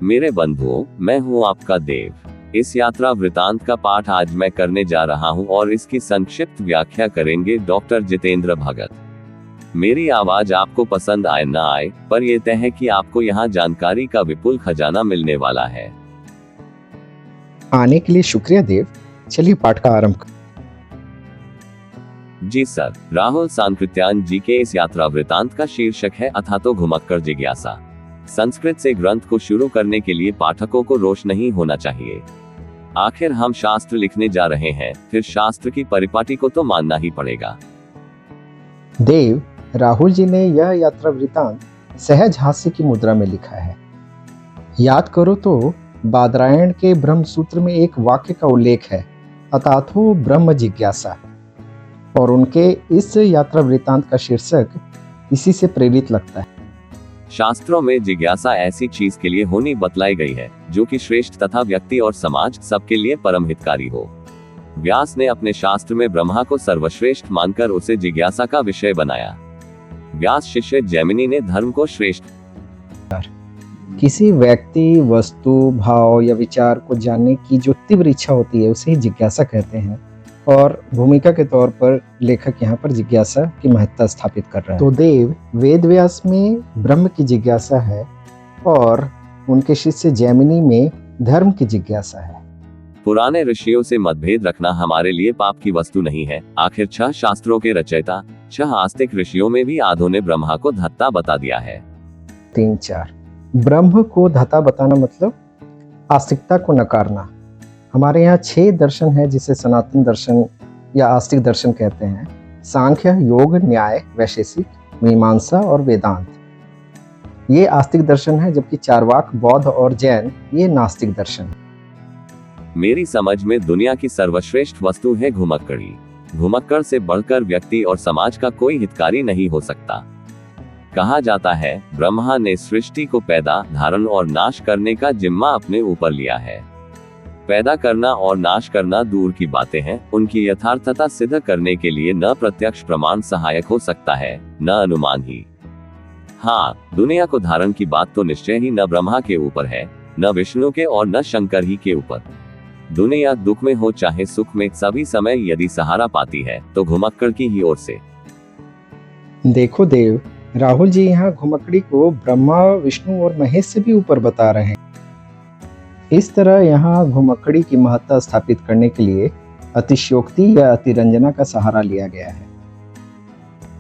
मेरे बंधुओं, मैं हूं आपका देव। इस यात्रा वृतांत का पाठ आज मैं करने जा रहा हूं और इसकी संक्षिप्त व्याख्या करेंगे डॉक्टर जितेंद्र भगत। मेरी आवाज आपको पसंद आए न आए, पर यह तय है कि आपको यहाँ जानकारी का विपुल खजाना मिलने वाला है। आने के लिए शुक्रिया देव। चलिए पाठ का आरंभ करें। जी सर। राहुल सांकृत्यायन जी के इस यात्रा वृतांत का शीर्षक है अथातो घुमक्कर जिज्ञासा। संस्कृत से ग्रंथ को शुरू करने के लिए पाठकों को रोष नहीं होना चाहिए। आखिर हम शास्त्र लिखने जा रहे हैं, फिर शास्त्र की परिपाटी को तो मानना ही पड़ेगा। देव, राहुल जी ने यह यात्रा वृतांत सहज हास्य की मुद्रा में लिखा है। याद करो तो बादरायण के ब्रह्म सूत्र में एक वाक्य का उल्लेख है, अथातो ब्रह्म जिज्ञासा, और उनके इस यात्रा वृतांत का शीर्षक इसी से प्रेरित लगता है। शास्त्रों में जिज्ञासा ऐसी चीज के लिए होनी बतलाई गई है जो कि श्रेष्ठ तथा व्यक्ति और समाज सबके लिए परम हितकारी हो। व्यास ने अपने शास्त्र में ब्रह्मा को सर्वश्रेष्ठ मानकर उसे जिज्ञासा का विषय बनाया। व्यास शिष्य जैमिनी ने धर्म को श्रेष्ठ। किसी व्यक्ति, वस्तु, भाव या विचार को जानने की जो तीव्र इच्छा होती है उसे ही जिज्ञासा कहते हैं, और भूमिका के तौर पर लेखक यहाँ पर जिज्ञासा की महत्ता स्थापित कर रहा है। तो देव, वेद व्यास में ब्रह्म की जिज्ञासा है और उनके शिष्य जैमिनी में धर्म की जिज्ञासा है। पुराने ऋषियों से मतभेद रखना हमारे लिए पाप की वस्तु नहीं है। आखिर 6 शास्त्रों के रचयिता 6 आस्तिक ऋषियों में भी आधों ने ब्रह्मा को धत्ता बता दिया है। 3-4 ब्रह्म को धत्ता बताना मतलब आस्तिकता को नकारना। हमारे यहाँ 6 दर्शन है जिसे सनातन दर्शन या आस्तिक दर्शन कहते हैं: सांख्य, योग, न्याय, वैशेषिक, मीमांसा और वेदांत। ये आस्तिक दर्शन है, जबकि चार्वाक, बौद्ध और जैन ये नास्तिक दर्शन है। मेरी समझ में दुनिया की सर्वश्रेष्ठ वस्तु है घुमक्कड़ी। घुमक्कड़ से बढ़कर व्यक्ति और समाज का कोई हितकारी नहीं हो सकता। कहा जाता है ब्रह्मा ने सृष्टि को पैदा, धारण और नाश करने का जिम्मा अपने ऊपर लिया है। पैदा करना और नाश करना दूर की बातें हैं, उनकी यथार्थता सिद्ध करने के लिए न प्रत्यक्ष प्रमाण सहायक हो सकता है, न अनुमान ही। हाँ, दुनिया को धारण की बात तो निश्चय ही न ब्रह्मा के ऊपर है, न विष्णु के और न शंकर ही के ऊपर। दुनिया दुख में हो चाहे सुख में, सभी समय यदि सहारा पाती है तो घुमक्कड़ की ही ओर से। देखो देव, राहुल जी यहाँ घुमक्कड़ी को ब्रह्मा, विष्णु और महेश से भी ऊपर बता रहे हैं। इस तरह यहाँ घुमक्कड़ी की महत्ता स्थापित करने के लिए अतिशयोक्ति या अतिरंजना का सहारा लिया गया है।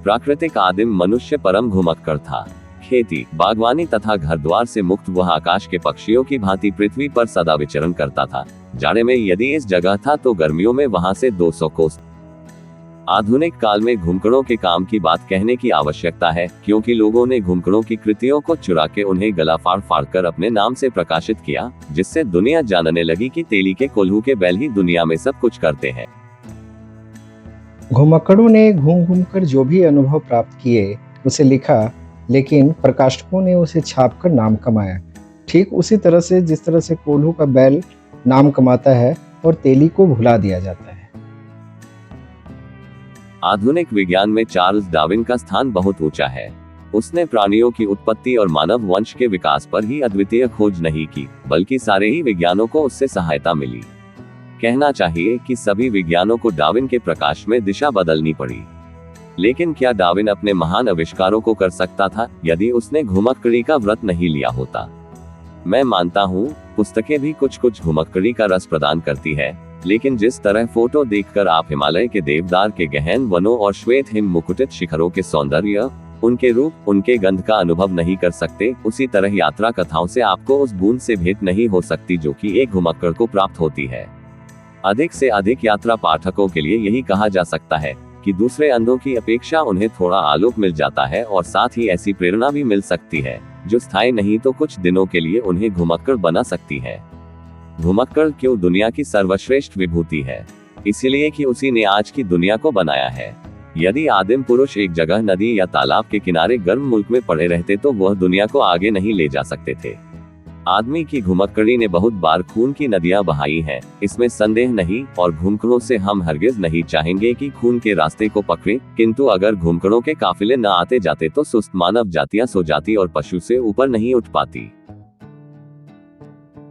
प्राकृतिक आदिम मनुष्य परम घुमक्कड़ था। खेती, बागवानी तथा घर द्वार से मुक्त वह आकाश के पक्षियों की भांति पृथ्वी पर सदा विचरण करता था। जाड़े में यदि इस जगह था तो गर्मियों में वहां से 200 कोस। आधुनिक काल में घुमक्कड़ों के काम की बात कहने की आवश्यकता है, क्योंकि लोगों ने घुमक्कड़ों की कृतियों को चुरा के उन्हें गला फाड़ फाड़ कर अपने नाम से प्रकाशित किया, जिससे दुनिया जानने लगी कि तेली के कोल्हू के बैल ही दुनिया में सब कुछ करते हैं। घुमक्कड़ों ने घूम घूम कर जो भी अनुभव प्राप्त किए उसे लिखा, लेकिन प्रकाशकों ने उसे छापकर नाम कमाया। ठीक उसी तरह से जिस तरह से कोल्हू का बैल नाम कमाता है और तेली को भुला दिया जाता है। आधुनिक विज्ञान में चार्ल्स डार्विन का स्थान बहुत ऊंचा है। उसने प्राणियों की उत्पत्ति और मानव वंश के विकास पर ही अद्वितीय खोज नहीं की, बल्कि सारे ही विज्ञानों को उससे सहायता मिली। कहना चाहिए कि सभी विज्ञानों को डार्विन के प्रकाश में दिशा बदलनी पड़ी। लेकिन क्या डार्विन अपने महान आविष्कारों को कर सकता था यदि उसने घुमक्कड़ी का व्रत नहीं लिया होता? मैं मानता हूँ पुस्तकें भी कुछ कुछ घुमक्कड़ी का रस प्रदान करती है, लेकिन जिस तरह फोटो देखकर आप हिमालय के देवदार के गहन वनों और श्वेत हिम मुकुटित शिखरों के सौंदर्य, उनके रूप, उनके गंध का अनुभव नहीं कर सकते, उसी तरह यात्रा कथाओं से आपको उस बूंद से भेंट नहीं हो सकती जो कि एक घुमक्कड़ को प्राप्त होती है। अधिक से अधिक यात्रा पाठकों के लिए यही कहा जा सकता है कि दूसरे अंधों की अपेक्षा उन्हें थोड़ा आलोक मिल जाता है, और साथ ही ऐसी प्रेरणा भी मिल सकती है जो स्थायी नहीं तो कुछ दिनों के लिए उन्हें घुमक्कड़ बना सकती है। घुमक्कड़ क्यों दुनिया की सर्वश्रेष्ठ विभूति है? इसलिए कि उसी ने आज की दुनिया को बनाया है। यदि आदिम पुरुष एक जगह नदी या तालाब के किनारे गर्म मुल्क में पड़े रहते तो वह दुनिया को आगे नहीं ले जा सकते थे। आदमी की घुमक्कड़ी ने बहुत बार खून की नदियां बहाई हैं, इसमें संदेह नहीं, और घुमक्कड़ों से हम हरगिज नहीं चाहेंगे कि खून के रास्ते को पकड़े, किंतु अगर घुमक्कड़ों के काफिले न आते जाते तो सुस्त मानव जातियां सो जाती और पशु से ऊपर नहीं उठ पाती।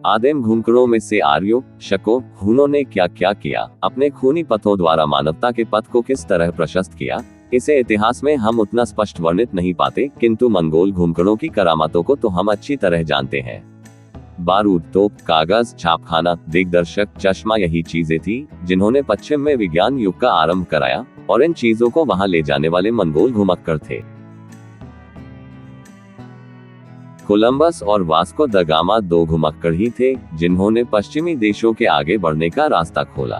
आदिम घुमक्कड़ों में से आर्यों, शकों, हुनों ने क्या क्या किया, अपने खूनी पथों द्वारा मानवता के पथ को किस तरह प्रशस्त किया, इसे इतिहास में हम उतना स्पष्ट वर्णित नहीं पाते, किंतु मंगोल घुमक्कड़ों की करामातों को तो हम अच्छी तरह जानते हैं। बारूद, तोप, कागज, छापखाना, दिग्दर्शक, चश्मा यही चीजें थी जिन्होंने पश्चिम में विज्ञान युग का आरंभ कराया, और इन चीजों को वहां ले जाने वाले मंगोल घुमक्कड़ थे। कोलंबस और वास्को द गामा दो घुमक्कड़ ही थे जिन्होंने पश्चिमी देशों के आगे बढ़ने का रास्ता खोला।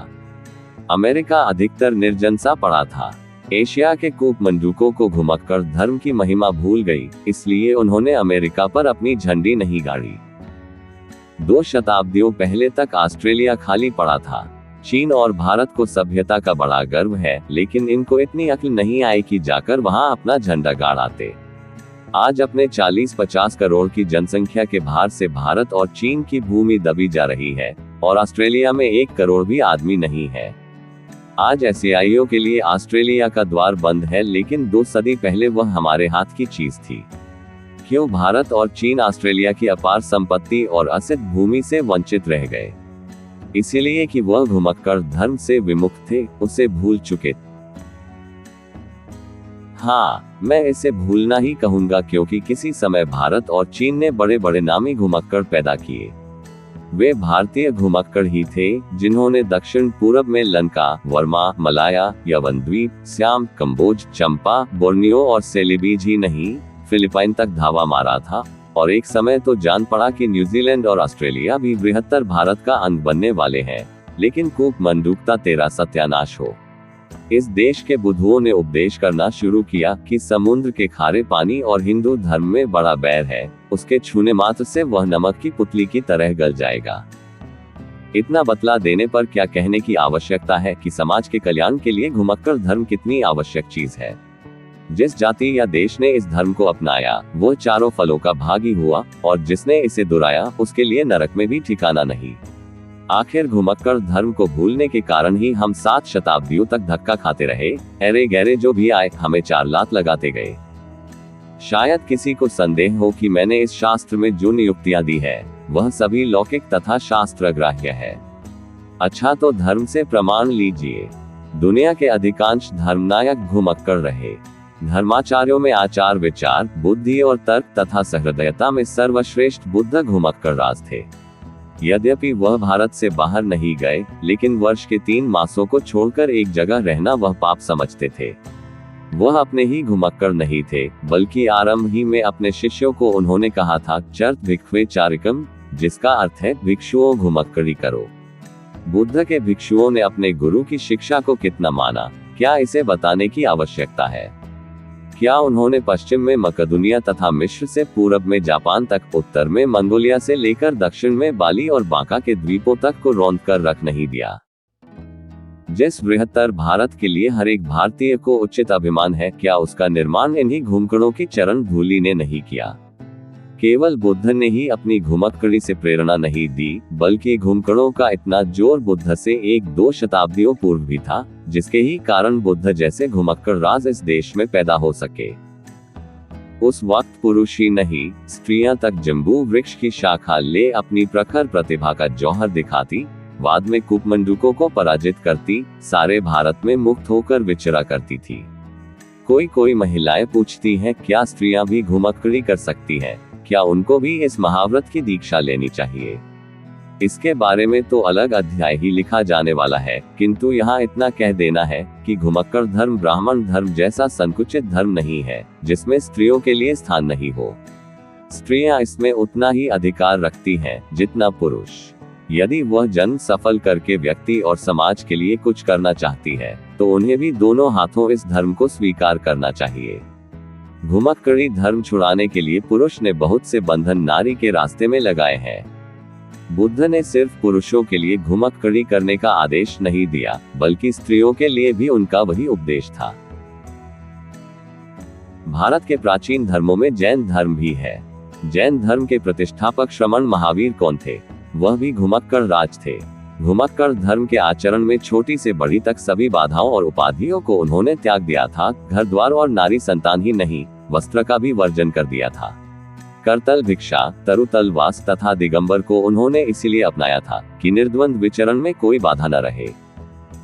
अमेरिका अधिकतर निर्जन सा पड़ा था। एशिया के कूप मंडूकों को घुमक्कड़ धर्म की महिमा भूल गई, इसलिए उन्होंने अमेरिका पर अपनी झंडी नहीं गाड़ी। 2 शताब्दियों पहले तक ऑस्ट्रेलिया खाली पड़ा था। चीन और भारत को सभ्यता का बड़ा गर्व है, लेकिन इनको इतनी अक्ल नहीं आई कि जाकर वहां अपना झंडा गाड़ आते। आज अपने 40-50 करोड़ की जनसंख्या के भार से भारत और चीन की भूमि दबी जा रही है, और ऑस्ट्रेलिया में 1 करोड़ भी आदमी नहीं है। आज एशियाइयों के लिए ऑस्ट्रेलिया का द्वार बंद है, लेकिन 2 सदी पहले वह हमारे हाथ की चीज थी। क्यों भारत और चीन ऑस्ट्रेलिया की अपार संपत्ति और असित भूमि से वंचित रह गए? इसीलिए कि वह घुमक्कड़ धर्म से विमुख थे, उसे भूल चुके। हाँ, मैं इसे भूलना ही कहूंगा, क्योंकि किसी समय भारत और चीन ने बड़े बड़े नामी घुमक्कड़ पैदा किए। वे भारतीय घुमक्कड़ ही थे जिन्होंने दक्षिण पूर्व में लंका, वर्मा, मलाया, यवन द्वीप, श्याम, कंबोज, चंपा, बोर्नियो और सेलिबीज ही नहीं, फिलिपाइन तक धावा मारा था, और एक समय तो जान पड़ा कि न्यूजीलैंड और ऑस्ट्रेलिया भी बृहत्तर भारत का अंग बनने वाले हैं, लेकिन कूप मंडूकता तेरा सत्यानाश हो। इस देश के बुद्धुओं ने उपदेश करना शुरू किया कि समुद्र के खारे पानी और हिंदू धर्म में बड़ा बैर है, उसके छूने मात्र से वह नमक की पुतली की तरह गल जाएगा। इतना बतला देने पर क्या कहने की आवश्यकता है कि समाज के कल्याण के लिए घुमक्कड़ धर्म कितनी आवश्यक चीज है। जिस जाति या देश ने इस धर्म को अपनाया वो चारों फलों का भागी हुआ, और जिसने इसे दुराया उसके लिए नरक में भी ठिकाना नहीं। आखिर घुमक्कड़ धर्म को भूलने के कारण ही हम 7 शताब्दियों तक धक्का खाते रहे। अरे गहरे जो भी आए हमें 4 लात लगाते गए। शायद किसी को संदेह हो कि मैंने इस शास्त्र में जो नियुक्तियां दी है वह सभी लौकिक तथा शास्त्रग्राह्य है। अच्छा, तो धर्म से प्रमाण लीजिए। दुनिया के अधिकांश धर्मनायक घुमक्कड़ रहे। धर्माचार्यों में आचार विचार, बुद्धि और तर्क तथा सहृदयता में सर्वश्रेष्ठ बुद्ध घुमक्कड़ राज थे। यद्यपि वह भारत से बाहर नहीं गए, लेकिन वर्ष के 3 मासों को छोड़कर एक जगह रहना वह पाप समझते थे। वह अपने ही घुमक्कड़ नहीं थे, बल्कि आरंभ ही में अपने शिष्यों को उन्होंने कहा था, चर्त भिक्खवे चारिकम, जिसका अर्थ है भिक्षुओं घुमक्कड़ी करो। बुद्ध के भिक्षुओं ने अपने गुरु की शिक्षा को कितना माना, क्या इसे बताने की आवश्यकता है? क्या उन्होंने पश्चिम में मकदूनिया तथा मिस्र से पूरब में जापान तक, उत्तर में मंगोलिया से लेकर दक्षिण में बाली और बांका के द्वीपों तक को रौंद कर रख नहीं दिया? जिस बृहत्तर भारत के लिए हर एक भारतीय को उचित अभिमान है, क्या उसका निर्माण इन्हीं घुमक्कड़ों की चरण धूलि ने नहीं किया? केवल बुद्ध ने ही अपनी घुमक्कड़ी से प्रेरणा नहीं दी, बल्कि घुमक्कड़ों का इतना जोर बुद्ध से 1-2 शताब्दियों पूर्व भी था, जिसके ही कारण बुद्ध जैसे घुमक्कड़ राज इस देश में पैदा हो सके। उस वक्त पुरुष ही नहीं, स्त्रियां तक जम्बू वृक्ष की शाखा ले अपनी प्रखर प्रतिभा का जौहर दिखाती, बाद में कूपमंडूकों को पराजित करती, सारे भारत में मुक्त होकर विचरा करती थी। कोई महिलाएं पूछती हैं, क्या स्त्रियां भी घुमक्कड़ी कर सकती हैं? क्या उनको भी इस महाव्रत की दीक्षा लेनी चाहिए? इसके बारे में तो अलग अध्याय ही लिखा जाने वाला है, किंतु यहाँ इतना कह देना है कि घुमक्कड़ धर्म ब्राह्मण धर्म जैसा संकुचित धर्म नहीं है, जिसमें स्त्रियों के लिए स्थान नहीं हो। स्त्रियां इसमें उतना ही अधिकार रखती हैं जितना पुरुष। यदि वह जन्म सफल करके व्यक्ति और समाज के लिए कुछ करना चाहती है, तो उन्हें भी दोनों हाथों इस धर्म को स्वीकार करना चाहिए। घुमक्कड़ी धर्म छुड़ाने के लिए पुरुष ने बहुत से बंधन नारी के रास्ते में लगाए हैं। बुद्ध ने सिर्फ पुरुषों के लिए घुमक्कड़ी करने का आदेश नहीं दिया, बल्कि स्त्रियों के लिए भी उनका वही उपदेश था। भारत के प्राचीन धर्मों में जैन धर्म भी है। जैन धर्म के प्रतिष्ठापक श्रमण महावीर कौन थे? वह भी घुमक्कड़ राज थे। घुमक्कड़ धर्म के आचरण में छोटी से बड़ी तक सभी बाधाओं और उपाधियों को उन्होंने त्याग दिया था। घर द्वार और नारी संतान ही नहीं, वस्त्र का भी वर्जन कर दिया था। करतल भिक्षा, तरुतल वास तथा दिगंबर को उन्होंने इसलिए अपनाया था कि निर्द्वंद विचरण में कोई बाधा न रहे।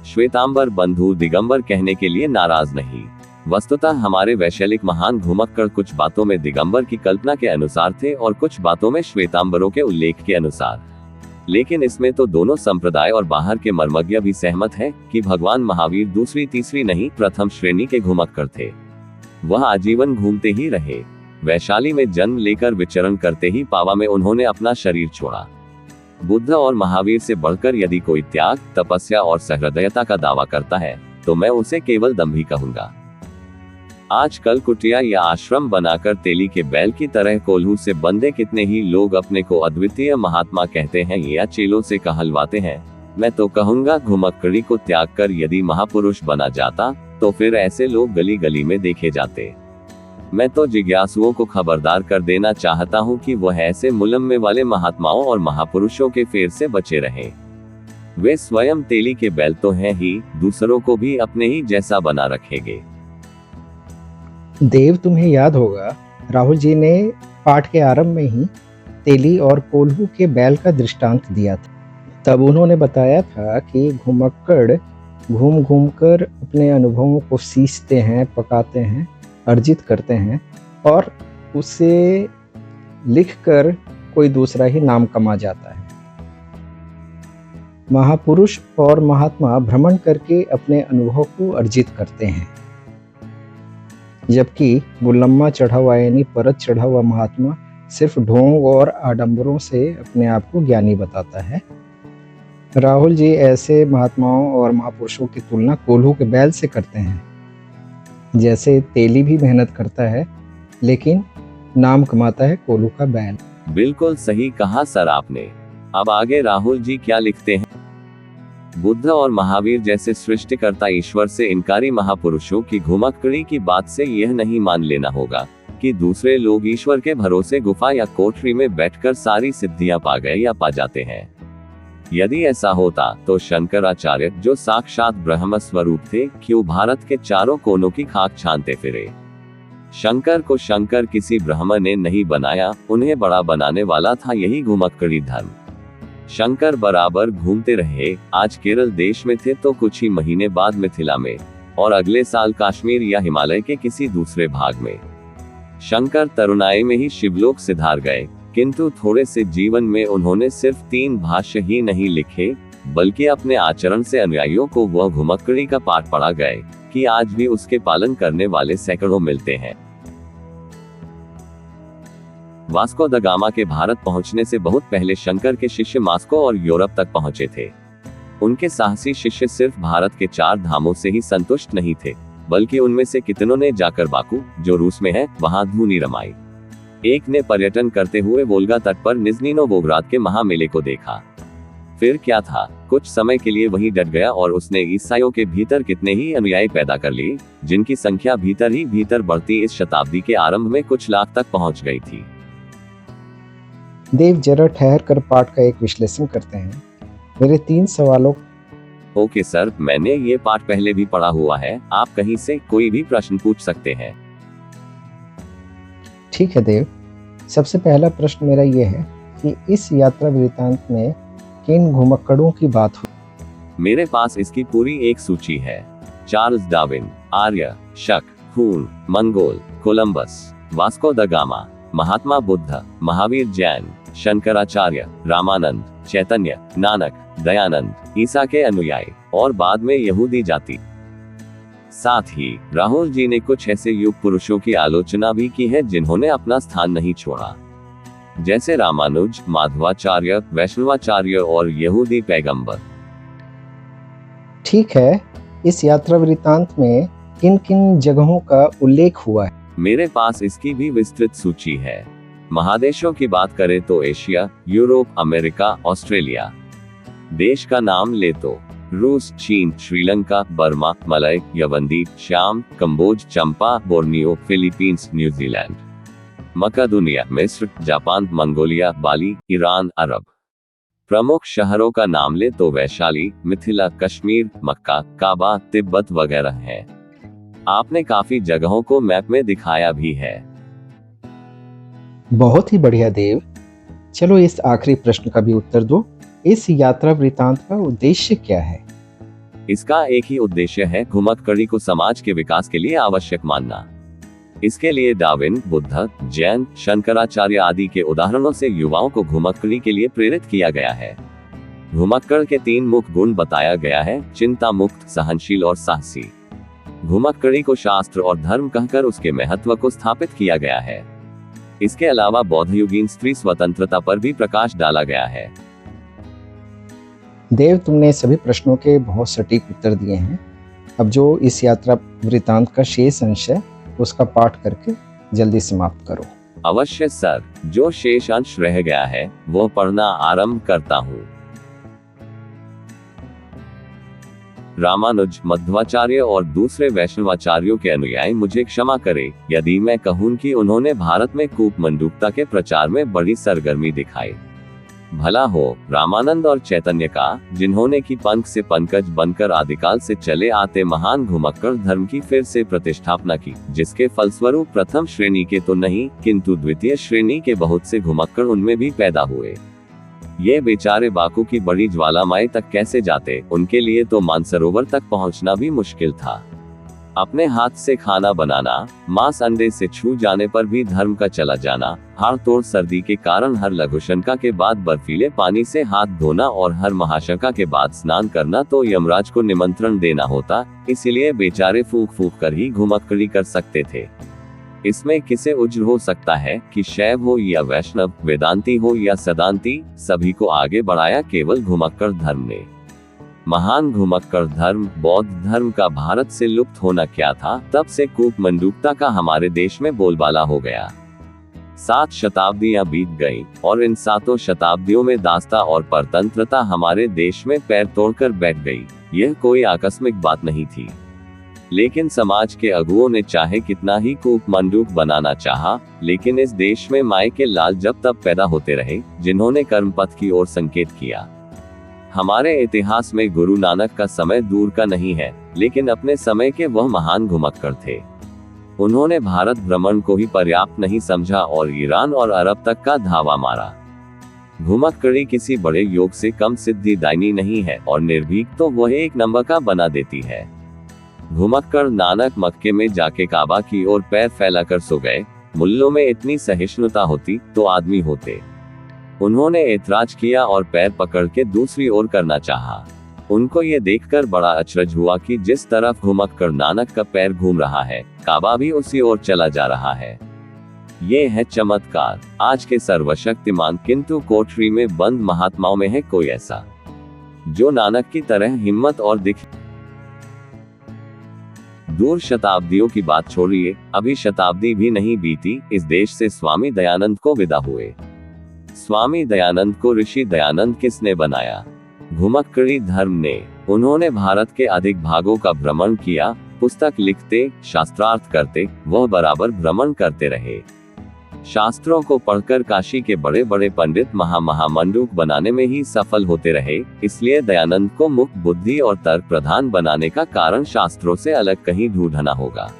श्वेतांबर बंधु दिगंबर कहने के लिए नाराज नहीं। वस्तुतः हमारे वैश्यलिक महान घुमक्कड़ कुछ बातों में दिगंबर की कल्पना के अनुसार थे और कुछ बातों में श्वेतांबरों के उल्लेख के अनुसार। लेकिन इसमें तो दोनों संप्रदाय और बाहर के मर्मज्ञ भी सहमत है कि भगवान महावीर दूसरी तीसरी नहीं प्रथम श्रेणी के घुमक्कड़ थे। वह आजीवन घूमते ही रहे। वैशाली में जन्म लेकर विचरण करते ही पावा में उन्होंने अपना शरीर छोड़ा। बुद्ध और महावीर से बढ़कर यदि कोई त्याग, तपस्या और सहृदयता का दावा करता है तो मैं उसे केवल दंभी कहूंगा। आजकल कुटिया या आश्रम बनाकर तेली के बैल की तरह कोल्हू से बंधे कितने ही लोग अपने को अद्वितीय महात्मा कहते हैं या चेलों से कहलवाते हैं। मैं तो कहूंगा घुमक्कड़ी को त्याग कर यदि महापुरुष बना जाता तो फिर ऐसे लोग गली गली में देखे जाते। मैं तो जिज्ञासुओं को खबरदार कर देना चाहता हूं कि वह ऐसे मुलम्मे वाले महात्माओं और महापुरुषों के फेर से बचे रहें। वे स्वयं तेली के बैल तो हैं ही, दूसरों को भी अपने ही जैसा बना रखेंगे। देव, तुम्हें याद होगा राहुल जी ने पाठ के आरंभ में ही तेली और कोल्हू के बैल का दृष्टांत दिया था। तब उन्होंने बताया था कि घुमक्कड़ घूम घूम कर अपने अनुभवों को सींचते हैं, पकाते हैं, अर्जित करते हैं और उसे लिखकर कोई दूसरा ही नाम कमा जाता है। महापुरुष और महात्मा भ्रमण करके अपने अनुभव को अर्जित करते हैं, जबकि गुल्लम्मा चढ़ा हुआ यानी परत चढ़ा हुआ महात्मा सिर्फ ढोंग और आडंबरों से अपने आप को ज्ञानी बताता है। राहुल जी ऐसे महात्माओं और महापुरुषों की तुलना कोल्हू के बैल से करते हैं। जैसे तेली भी मेहनत करता है लेकिन नाम कमाता है कोल्हू का बैल। बिल्कुल सही कहा सर आपने। अब आगे राहुल जी क्या लिखते हैं। बुद्ध और महावीर जैसे सृष्टिकर्ता ईश्वर से इनकारी महापुरुषों की घुमक्कड़ी की बात से यह नहीं मान लेना होगा कि दूसरे लोग ईश्वर के भरोसे गुफा या कोठरी में बैठकर सारी सिद्धियां पा गए या पा जाते हैं। यदि ऐसा होता तो शंकराचार्य जो साक्षात ब्रह्म स्वरूप थे क्यों भारत के चारों कोनों की खाक छानते फिरे। शंकर को शंकर किसी ब्रह्म ने नहीं बनाया, उन्हें बड़ा बनाने वाला था यही घुमक्कड़ी धर्म। शंकर बराबर घूमते रहे। आज केरल देश में थे तो कुछ ही महीने बाद मिथिला में और अगले साल कश्मीर या हिमालय के किसी दूसरे भाग में। शंकर तरुणाई में ही शिवलोक सिधार गए, किंतु थोड़े से जीवन में उन्होंने सिर्फ 3 भाष्य ही नहीं लिखे बल्कि अपने आचरण से अनुयायियों को वह घुमक्कड़ी का पाठ पढ़ा गए कि आज भी उसके पालन करने वाले सैकड़ों मिलते हैं। वास्को द गामा के भारत पहुंचने से बहुत पहले शंकर के शिष्य मास्को और यूरोप तक पहुंचे थे। उनके साहसी शिष्य सिर्फ भारत के 4 धामों से ही संतुष्ट नहीं थे, बल्कि उनमें से कितनों ने जाकर बाकू, जो रूस में है, वहां धूनी रमाई। एक ने पर्यटन करते हुए वोल्गा तट पर निज़्नी नोवगोराद के महामेले को देखा। फिर क्या था, कुछ समय के लिए वहीं डट गया और उसने ईसाइयों के भीतर कितने ही अनुयायी पैदा कर लिए, जिनकी संख्या भीतर ही भीतर बढ़ती इस शताब्दी के आरंभ में कुछ लाख तक पहुंच गई थी। देव, जरा ठहर कर पाठ का एक विश्लेषण करते हैं। मेरे 3 सवालों। ओके सर, मैंने ये पाठ पहले भी पढ़ा हुआ है, आप कहीं से कोई भी प्रश्न पूछ सकते हैं। ठीक है देव, सबसे पहला प्रश्न मेरा ये है कि इस यात्रा वृत्तांत में किन घुमक्कड़ों की बात हुई? मेरे पास इसकी पूरी एक सूची है। Charles Darwin, Arya, Shaka, Hun, Mongol, Columbus, Vasco da Gama, Mahatma Buddha, Mahavir Jain, Shankaracharya, Ramanand, Chaitanya, Nanak, Dayanand, Isa के अनुयायी और बाद में यहूदी जाति। साथ ही राहुल जी ने कुछ ऐसे युग पुरुषों की आलोचना भी की है जिन्होंने अपना स्थान नहीं छोड़ा, जैसे रामानुज, माधवाचार्य, वैष्णवाचार्य और यहूदी पैगंबर। ठीक है, इस यात्रा वृत्तांत में किन किन जगहों का उल्लेख हुआ है? मेरे पास इसकी भी विस्तृत सूची है। महादेशों की बात करें तो एशिया, यूरोप, अमेरिका, ऑस्ट्रेलिया। देश का नाम ले तो रूस, चीन, श्रीलंका, बर्मा, मलय, यवनद्वीप, श्याम, कंबोज, चंपा, बोर्नियो, फिलीपींस, न्यूजीलैंड, मकादुनिया, मिस्र, जापान, मंगोलिया, बाली, ईरान, अरब। प्रमुख शहरों का नाम ले तो वैशाली, मिथिला, कश्मीर, मक्का, काबा, तिब्बत वगैरह हैं। आपने काफी जगहों को मैप में दिखाया भी है। बहुत ही बढ़िया देव। चलो इस आखिरी प्रश्न का भी उत्तर दो। इस यात्रा वृतांत का उद्देश्य क्या है? इसका एक ही उद्देश्य है, घुमक्कड़ी को समाज के विकास के लिए आवश्यक मानना। इसके लिए डार्विन, बुद्ध, जैन, शंकराचार्य आदि के उदाहरणों से युवाओं को घुमक्कड़ी के लिए प्रेरित किया गया है। घुमक्कड़ के 3 मुख्य गुण बताया गया है: चिंता मुक्त, सहनशील और साहसी। घुमक्कड़ी को शास्त्र और धर्म कहकर उसके महत्व को स्थापित किया गया है। इसके अलावा बौद्धयुगीन स्त्री स्वतंत्रता पर भी प्रकाश डाला गया है। देव, तुमने सभी प्रश्नों के बहुत सटीक उत्तर दिए हैं। अब जो इस यात्रा वृतांत का शेष अंश है उसका पाठ करके जल्दी समाप्त करो। अवश्य सर, जो शेष अंश रह गया है वह पढ़ना आरंभ करता हूँ। रामानुज, मध्वाचार्य और दूसरे वैष्णवाचार्यों के अनुयायी मुझे क्षमा करें यदि मैं कहूं कि उन्होंने भारत में कूपमंडूकता के प्रचार में बड़ी सरगर्मी दिखाई। भला हो रामानंद और चैतन्य का, जिन्होंने की पंख से पंकज बनकर आदिकाल से चले आते महान घुमक्कड़ धर्म की फिर से प्रतिष्ठापना की, जिसके फलस्वरूप प्रथम श्रेणी के तो नहीं किंतु द्वितीय श्रेणी के बहुत से घुमक्कड़ उनमें भी पैदा हुए। ये बेचारे बाकू की बड़ी ज्वालामाई तक कैसे जाते? उनके लिए तो मानसरोवर तक पहुंचना भी मुश्किल था। अपने हाथ से खाना बनाना, मांस अंडे से छू जाने पर भी धर्म का चला जाना, हाड़ तोड़ सर्दी के कारण हर लघुशंका के बाद बर्फीले पानी से हाथ धोना और हर महाशंका के बाद स्नान करना तो यमराज को निमंत्रण देना होता। इसीलिए बेचारे फूंक फूंक कर ही घुमक्कड़ी कर सकते थे। इसमें किसे उज्र हो सकता है कि शैव हो या वैष्णव, वेदांती हो या सदांती, सभी को आगे बढ़ाया केवल घुमक्कड़ धर्म ने। महान घुमक्कड़ धर्म, बौद्ध धर्म का भारत से लुप्त होना क्या था? तब से कूपमंडूकता का हमारे देश में बोलबाला हो गया। 7 शताब्दियां बीत गईं और इन 7 शताब्दियों में दास्ता और परतंत्रता हमारे देश में पैर तोड़कर बैठ गई। यह कोई आकस्मिक बात नहीं थी, लेकिन समाज के अगुओं ने चाहे कितना ही कूपमंडूक बनाना चाहा, लेकिन इस देश में माय के लाल जब तब पैदा होते रहे जिन्होंने कर्मपथ की ओर संकेत किया। हमारे इतिहास में गुरु नानक का समय दूर का नहीं है, लेकिन अपने समय के वह महान घुमक्कड़ थे। उन्होंने भारत भ्रमण को ही पर्याप्त नहीं समझा और ईरान और अरब तक का धावा मारा। घुमक्कड़ी किसी बड़े योग से कम सिद्धिदायिनी नहीं है और निर्भीक तो वह 1 नंबर का बना देती है। घुमक्कड़ नानक मक्के में जाके काबा की ओर पैर फैलाकर सो गए। मुल्लों में इतनी सहिष्णुता होती तो आदमी होते। उन्होंने ऐतराज किया और पैर पकड़ के दूसरी ओर करना चाहा। उनको ये देखकर बड़ा अचरज हुआ कि जिस तरफ घुमक्कड़ नानक का पैर घूम रहा है, काबा भी उसी ओर चला जा रहा है। ये है चमत्कार। आज के सर्वशक्तिमान किंतु कोठरी में बंद महात्माओं में है कोई ऐसा जो नानक की तरह हिम्मत और दिख। दूर शताब्दियों की बात छोड़िए, अभी शताब्दी भी नहीं बीती, इस देश से स्वामी दयानंद को विदा हुए। स्वामी दयानंद को ऋषि दयानंद किसने बनाया? घुमक्कड़ी धर्म ने। उन्होंने भारत के अधिक भागों का भ्रमण किया, पुस्तक लिखते, शास्त्रार्थ करते, वह बराबर भ्रमण करते रहे। शास्त्रों को पढ़कर काशी के बड़े बड़े पंडित महामंडूक बनाने में ही सफल होते रहे। इसलिए दयानंद को मुक्त बुद्धि और तर्क प्रधान बनाने का कारण शास्त्रों से अलग कहीं ढूंढना होगा,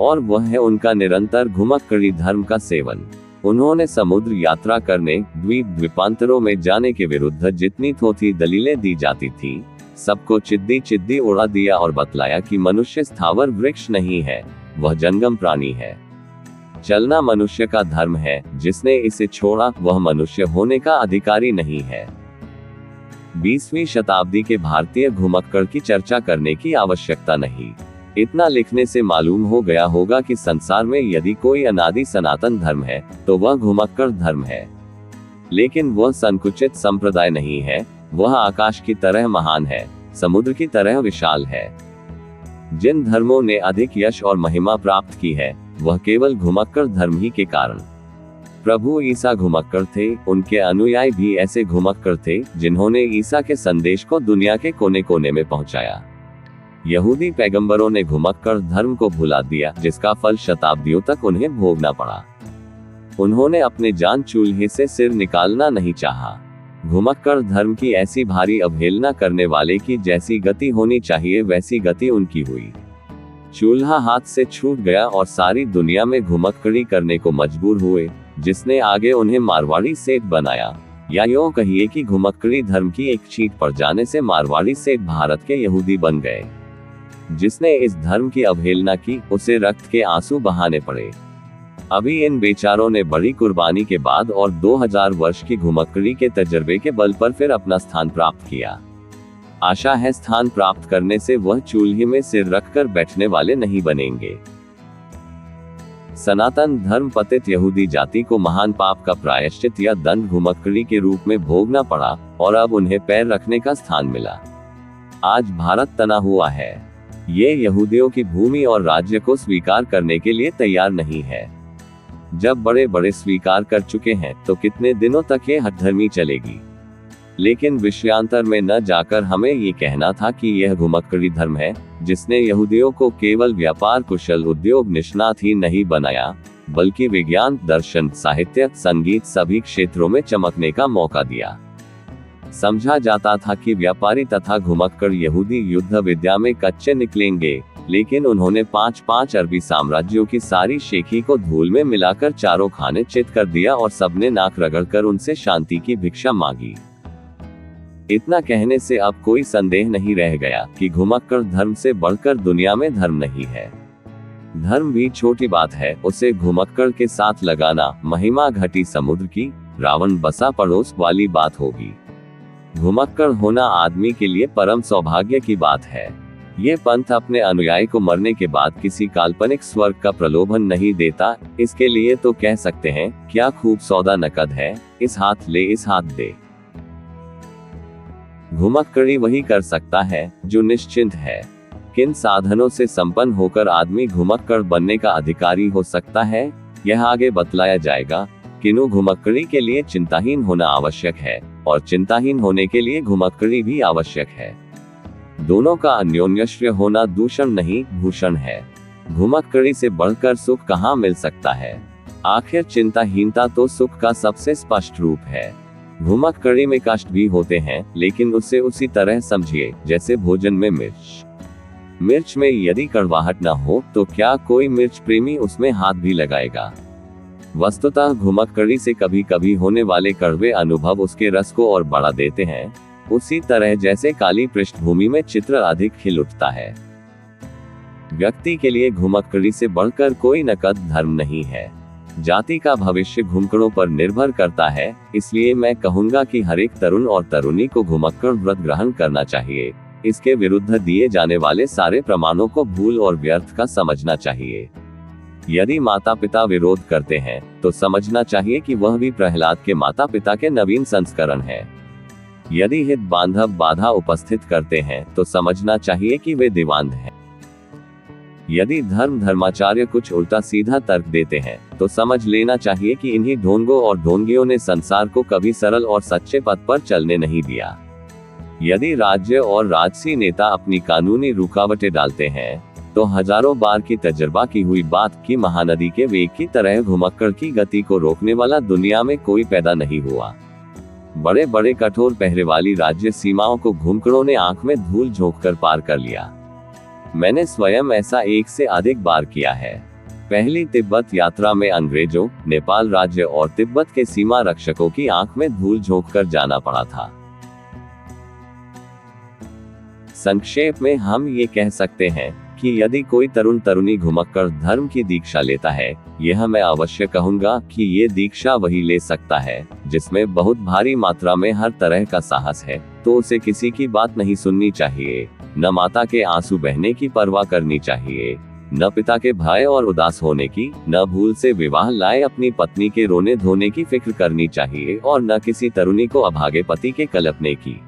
और वह है उनका निरंतर घुमक्कड़ी धर्म का सेवन। उन्होंने समुद्र यात्रा करने, द्वीपांतरों में जाने के विरुद्ध जितनी थोथी दलीलें दी जाती थी, सबको चिद्दी उड़ा दिया और बतलाया कि मनुष्य स्थावर वृक्ष नहीं है, वह जंगम प्राणी है। चलना मनुष्य का धर्म है, जिसने इसे छोड़ा वह मनुष्य होने का अधिकारी नहीं है। 20वीं शताब्दी के भारतीय घुमक्कड़ की चर्चा करने की आवश्यकता नहीं। इतना लिखने से मालूम हो गया होगा कि संसार में यदि कोई अनादि सनातन धर्म है तो वह घुमक्कड़ धर्म है। लेकिन वह संकुचित संप्रदाय नहीं है, वह आकाश की तरह महान है, समुद्र की तरह विशाल है। जिन धर्मों ने अधिक यश और महिमा प्राप्त की है, वह केवल घुमक्कड़ धर्म ही के कारण। प्रभु ईसा घुमक्कड़ थे, उनके अनुयायी भी ऐसे घुमक्कड़ थे जिन्होंने ईसा के संदेश को दुनिया के कोने कोने में पहुंचाया। यहूदी पैगंबरों ने घुमक्कड़ धर्म को भुला दिया, जिसका फल शताब्दियों तक उन्हें भोगना पड़ा। उन्होंने अपने जान चूल्हे से सिर निकालना नहीं चाहा। घुमक्कड़ धर्म की ऐसी भारी अवहेलना करने वाले की जैसी गति होनी चाहिए वैसी गति उनकी हुई। चूल्हा हाथ से छूट गया और सारी दुनिया में घुमक्कड़ी करने को मजबूर हुए। जिसने आगे उन्हें मारवाड़ी सेठ बनाया। या यूं कहिए कि घुमक्कड़ी धर्म की एक चीट पड़ जाने से मारवाड़ी सेठ भारत के यहूदी बन गए। जिसने इस धर्म की अवहेलना की, उसे रक्त के आंसू बहाने पड़े। अभी इन बेचारों ने बड़ी कुर्बानी के बाद और 2000 वर्ष की घुमक्कड़ी के तजर्बे के बल पर फिर अपना स्थान प्राप्त किया। आशा है स्थान प्राप्त करने से वह चूल्हे में सिर रखकर बैठने वाले नहीं बनेंगे। सनातन धर्म पतित यहूदी जाति को महान पाप का प्रायश्चित या दंड घुमक्कड़ी के रूप में भोगना पड़ा और अब उन्हें पैर रखने का स्थान मिला। आज भारत तना हुआ है। ये यहूदियों की भूमि और राज्य को स्वीकार करने के लिए तैयार नहीं है। जब बड़े बड़े स्वीकार कर चुके हैं तो कितने दिनों तक ये हठधर्मी चलेगी। लेकिन विषयांतर में न जाकर हमें ये कहना था कि यह घुमक्कड़ी धर्म है जिसने यहूदियों को केवल व्यापार कुशल उद्योग निष्णात ही नहीं बनाया, बल्कि विज्ञान, दर्शन, साहित्य, संगीत सभी क्षेत्रों में चमकने का मौका दिया। समझा जाता था कि व्यापारी तथा घुमक्कड़ यहूदी युद्ध विद्या में कच्चे निकलेंगे, लेकिन उन्होंने 5 अरबी साम्राज्यों की सारी शेखी को धूल में मिलाकर चारों खाने चित कर दिया और सबने नाक रगड़कर उनसे शांति की भिक्षा मांगी। इतना कहने से अब कोई संदेह नहीं रह गया कि घुमक्कड़ धर्म से बढ़कर दुनिया में धर्म नहीं है। धर्म भी छोटी बात है, उसे घुमक्कड़ के साथ लगाना महिमा घटी समुद्र की, रावण बसा पड़ोस वाली बात होगी। घुमक्कड़ होना आदमी के लिए परम सौभाग्य की बात है। ये पंथ अपने अनुयायी को मरने के बाद किसी काल्पनिक स्वर्ग का प्रलोभन नहीं देता। इसके लिए तो कह सकते हैं, क्या खूब सौदा नकद है, इस हाथ ले इस हाथ दे। घुमक्कड़ी वही कर सकता है जो निश्चिंत है। किन साधनों से संपन्न होकर आदमी घुमक्कड़ बनने का अधिकारी हो सकता है, यह आगे बतलाया जाएगा। किन्हू घुमक्कड़ी के लिए चिंताहीन होना आवश्यक है और चिंताहीन होने के लिए घुमक्कड़ी भी आवश्यक है। दोनों का अन्योन्याश्रय होना दूषण नहीं, भूषण है। घुमक्कड़ी से बढ़कर सुख कहाँ मिल सकता है। आखिर चिंताहीनता तो सुख का सबसे स्पष्ट रूप है। घुमक्कड़ी में कष्ट भी होते हैं, लेकिन उसे उसी तरह समझिए जैसे भोजन में मिर्च में यदि कड़वाहट न हो तो क्या कोई मिर्च प्रेमी उसमें हाथ भी लगाएगा। वस्तुतः घुमक्कड़ी से कभी कभी होने वाले कड़वे अनुभव उसके रस को और बढ़ा देते हैं, उसी तरह जैसे काली पृष्ठभूमि में चित्र अधिक खिल उठता है। व्यक्ति के लिए घुमक्कड़ी से बढ़कर कोई नकद धर्म नहीं है। जाति का भविष्य घुमक्कड़ों पर निर्भर करता है, इसलिए मैं कहूंगा कि हर एक तरुण और तरुणी को घुमक्कड़ व्रत ग्रहण करना चाहिए। इसके विरुद्ध दिए जाने वाले सारे प्रमाणों को भूल और व्यर्थ का समझना चाहिए। यदि माता पिता विरोध करते हैं तो समझना चाहिए कि वह भी प्रहलाद के माता पिता के नवीन संस्करण है। यदि हित बांधव बाधा उपस्थित करते हैं तो समझना चाहिए कि वे दिवांध हैं। यदि धर्माचार्य कुछ उल्टा सीधा तर्क देते हैं तो समझ लेना चाहिए कि इन्हीं ढोंगों और ढोंगियों ने संसार को कभी सरल और सच्चे पथ पर चलने नहीं दिया। यदि राज्य और राजसी नेता अपनी कानूनी रुकावटें डालते हैं तो हजारों बार की तजर्बा की हुई बात की महानदी के वेग की तरह घुमक्कड़ की गति को रोकने वाला दुनिया में कोई पैदा नहीं हुआ। बड़े बड़े कठोर पहरे वाली राज्य सीमाओं को घुमक्कड़ों ने आंख में धूल झोंककर पार कर लिया। मैंने स्वयं ऐसा 1 से अधिक बार किया है। पहली तिब्बत यात्रा में अंग्रेजों, नेपाल राज्य और तिब्बत के सीमा रक्षकों की आंख में धूल झोंककर जाना पड़ा था। संक्षेप में हम ये कह सकते हैं कि यदि कोई तरुण तरुणी घुमक्कड़ धर्म की दीक्षा लेता है, यह मैं अवश्य कहूंगा कि ये दीक्षा वही ले सकता है जिसमें बहुत भारी मात्रा में हर तरह का साहस है, तो उसे किसी की बात नहीं सुननी चाहिए, न माता के आंसू बहने की परवाह करनी चाहिए, न पिता के भय और उदास होने की, न भूल से विवाह लाए अपनी पत्नी के रोने धोने की फिक्र करनी चाहिए और न किसी तरुणी को अभागे पति के कलपने की।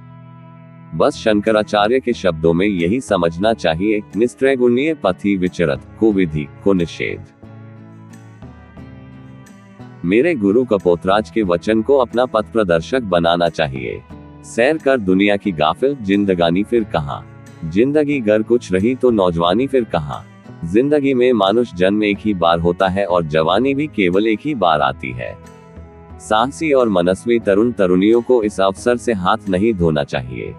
बस शंकराचार्य के शब्दों में यही समझना चाहिए, निस्त्रैगुण्य पथि विचरत को विधि को निषेध। मेरे गुरु कपोतराज के वचन को अपना पथ प्रदर्शक बनाना चाहिए। सैर कर दुनिया की गाफिल, जिंदगानी फिर कहाँ। जिंदगी गर कुछ रही तो नौजवानी फिर कहाँ। जिंदगी में मानुष जन्म एक ही बार होता है और जवानी भी केवल एक ही बार आती है। साहसी और मनस्वी तरुण तरुणियों को इस अवसर से हाथ नहीं धोना चाहिए।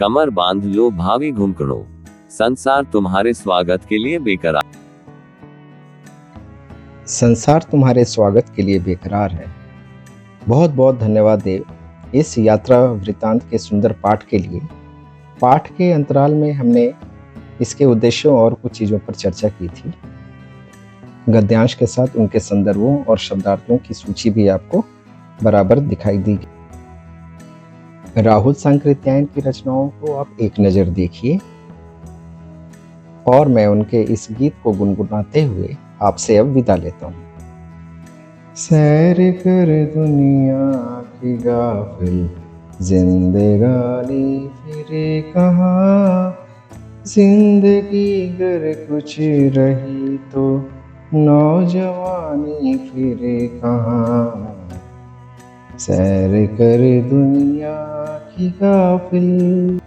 कमर बांध लो भावी घुमक्कड़ों, संसार तुम्हारे स्वागत के लिए बेकरार। संसार तुम्हारे स्वागत के लिए बेकरार है। बहुत बहुत धन्यवाद देव इस यात्रा वृतांत के सुंदर पाठ के लिए। पाठ के अंतराल में हमने इसके उद्देश्यों और कुछ चीज़ों पर चर्चा की थी। गद्यांश के साथ उनके संदर्भों और शब्दार्थों की सूची भी आपको बराबर दिखाई दी। राहुल सांकृत्यायन की रचनाओं को आप एक नज़र देखिए और मैं उनके इस गीत को गुनगुनाते हुए आपसे अब विदा लेता हूँ। सैर कर दुनिया की गाफिल जिंदगानी फिरे कहाँ, जिंदगी गर कुछ रही तो नौजवानी फिरे कहाँ। सैर कर दुनिया की गाफिल।